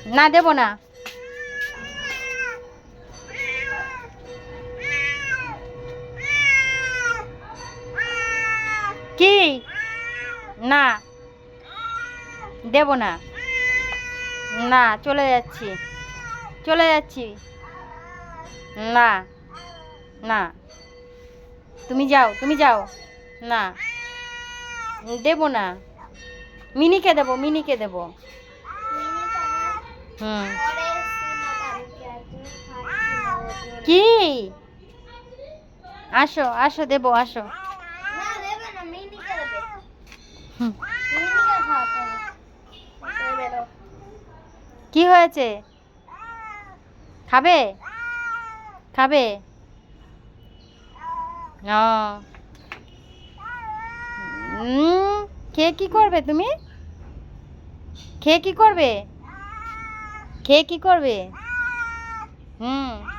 না দেব না। কি? না দেব না। না, চলে যাচ্ছি, চলে যাচ্ছি। না না, তুমি যাও, তুমি যাও। না দেব না। মিনিকে দেব, মিনিকে দেব। হুম। কি? আসো আসো, দেব, আসো। হুম। কি হয়েছে? খাবে? খাবে? ও। খেয়ে কি করবে তুমি? খেয়ে কি করবে? খেয়ে কি করবে? হুম।